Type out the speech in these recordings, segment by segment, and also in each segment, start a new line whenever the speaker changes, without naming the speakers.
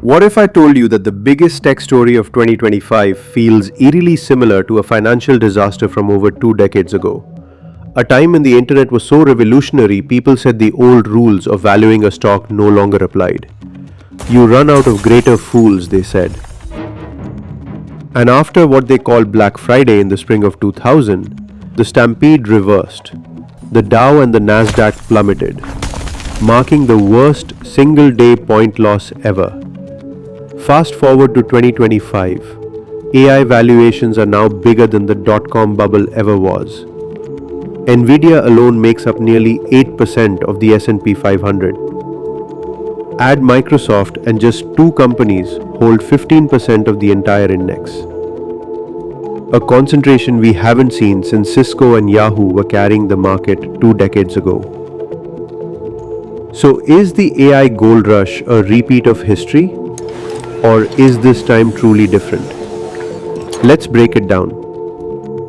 What if I told you that the biggest tech story of 2025 feels eerily similar to a financial disaster from over 2 decades ago? A time when the internet was so revolutionary, people said the old rules of valuing a stock no longer applied. You run out of greater fools, they said. And after what they called Black Friday in the spring of 2000, the stampede reversed. The Dow and the NASDAQ plummeted, marking the worst single-day point loss ever. Fast forward to 2025, AI valuations are now bigger than the dot-com bubble ever was. Nvidia alone makes up nearly 8% of the S&P 500. Add Microsoft and just two companies hold 15% of the entire index. A concentration we haven't seen since Cisco and Yahoo were carrying the market 2 decades ago. So is the AI gold rush a repeat of history? Or is this time truly different? Let's break it down.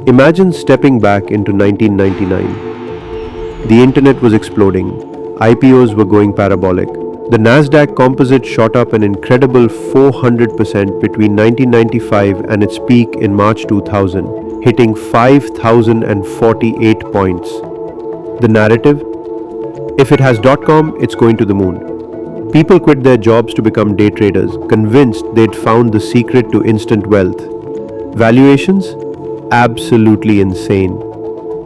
Imagine stepping back into 1999. The internet was exploding, IPOs were going parabolic. The NASDAQ composite shot up an incredible 400% between 1995 and its peak in March 2000, hitting 5,048 points. The narrative? If it has .com, it's going to the moon. People quit their jobs to become day traders, convinced they'd found the secret to instant wealth. Valuations? Absolutely insane.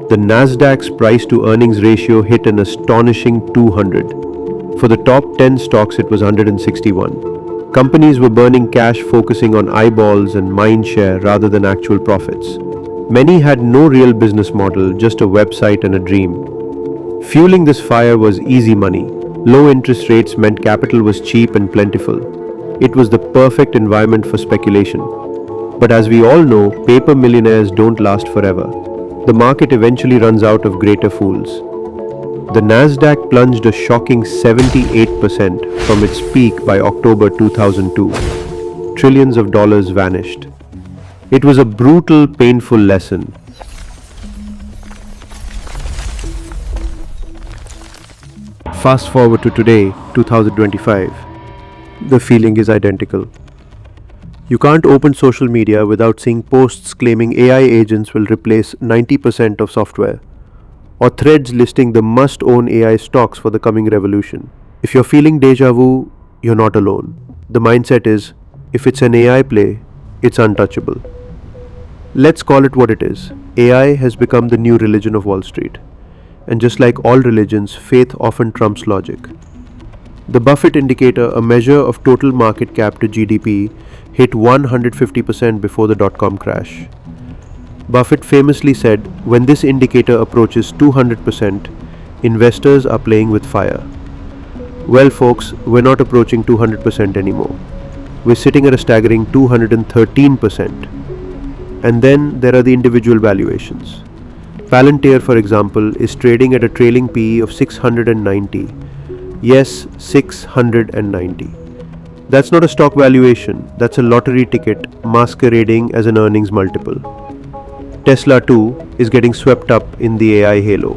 The NASDAQ's price to earnings ratio hit an astonishing 200. For the top 10 stocks, it was 161. Companies were burning cash, focusing on eyeballs and mind share rather than actual profits. Many had no real business model, just a website and a dream. Fueling this fire was easy money. Low interest rates meant capital was cheap and plentiful. It was the perfect environment for speculation. But as we all know, paper millionaires don't last forever. The market eventually runs out of greater fools. The NASDAQ plunged a shocking 78% from its peak by October 2002. Trillions of dollars vanished. It was a brutal, painful lesson. Fast forward to today, 2025. The feeling is identical. You can't open social media without seeing posts claiming AI agents will replace 90% of software, or threads listing the must-own AI stocks for the coming revolution. If you're feeling déjà vu, you're not alone. The mindset is, if it's an AI play, it's untouchable. Let's call it what it is. AI has become the new religion of Wall Street. And just like all religions, faith often trumps logic. The Buffett Indicator, a measure of total market cap to GDP, hit 150% before the dot-com crash. Buffett famously said, when this indicator approaches 200%, investors are playing with fire. Well folks, we're not approaching 200% anymore. We're sitting at a staggering 213%. And then there are the individual valuations. Palantir, for example, is trading at a trailing PE of 690. Yes, 690. That's not a stock valuation, that's a lottery ticket masquerading as an earnings multiple. Tesla too is getting swept up in the AI halo.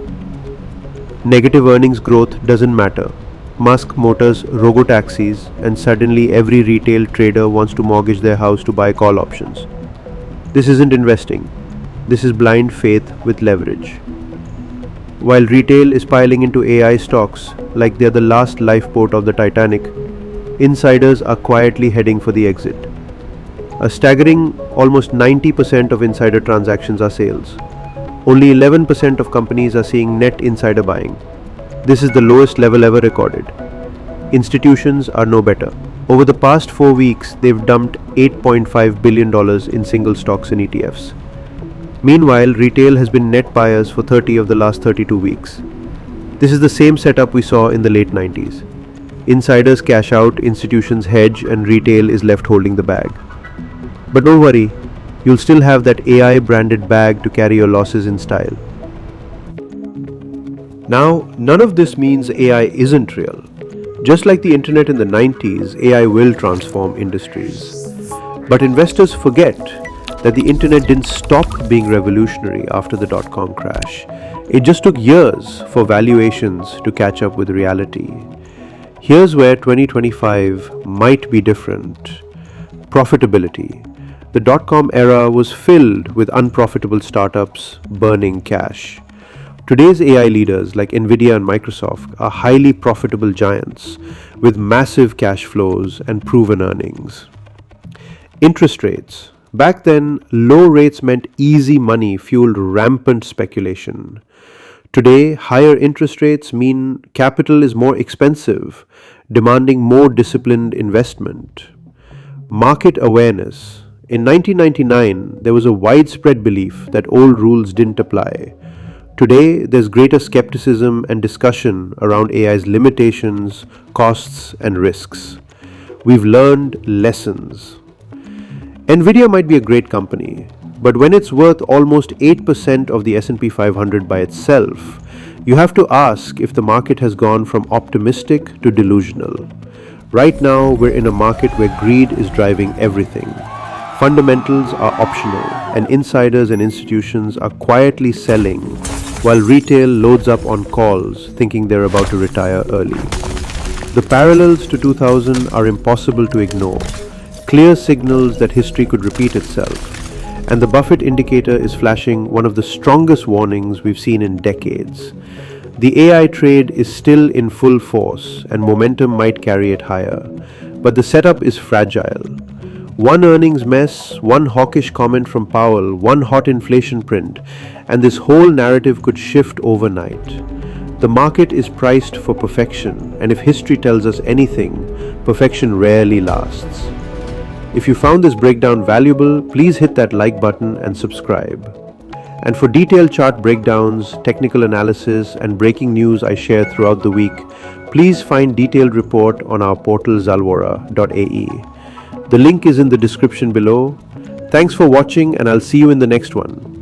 Negative earnings growth doesn't matter. Musk Motors robo-taxis, and suddenly every retail trader wants to mortgage their house to buy call options. This isn't investing. This is blind faith with leverage. While retail is piling into AI stocks like they're the last lifeboat of the Titanic, insiders are quietly heading for the exit. A staggering almost 90% of insider transactions are sales. Only 11% of companies are seeing net insider buying. This is the lowest level ever recorded. Institutions are no better. Over the past 4 weeks, they've dumped $8.5 billion in single stocks and ETFs. Meanwhile, retail has been net buyers for 30 of the last 32 weeks. This is the same setup we saw in the late 90s. Insiders cash out, institutions hedge, and retail is left holding the bag. But don't worry, you'll still have that AI branded bag to carry your losses in style. Now, none of this means AI isn't real. Just like the internet in the 90s, AI will transform industries. But investors forget that the internet didn't stop being revolutionary after the dot-com crash. It just took years for valuations to catch up with reality. Here's where 2025 might be different. Profitability. The dot-com era was filled with unprofitable startups burning cash. Today's AI leaders like Nvidia and Microsoft are highly profitable giants with massive cash flows and proven earnings. Interest rates. Back then, low rates meant easy money fueled rampant speculation. Today, higher interest rates mean capital is more expensive, demanding more disciplined investment. Market awareness. In 1999, there was a widespread belief that old rules didn't apply. Today, there's greater skepticism and discussion around AI's limitations, costs, and risks. We've learned lessons. Nvidia might be a great company, but when it's worth almost 8% of the S&P 500 by itself, you have to ask if the market has gone from optimistic to delusional. Right now, we're in a market where greed is driving everything. Fundamentals are optional, and insiders and institutions are quietly selling, while retail loads up on calls thinking they're about to retire early. The parallels to 2000 are impossible to ignore, clear signals that history could repeat itself. And the Buffett Indicator is flashing one of the strongest warnings we've seen in decades. The AI trade is still in full force and momentum might carry it higher, but the setup is fragile. One earnings mess, one hawkish comment from Powell, one hot inflation print, and this whole narrative could shift overnight. The market is priced for perfection, and if history tells us anything, perfection rarely lasts. If you found this breakdown valuable, please hit that like button and subscribe. And for detailed chart breakdowns, technical analysis, and breaking news I share throughout the week, please find detailed report on our portal Zalwora.ae. The link is in the description below. Thanks for watching, and I'll see you in the next one.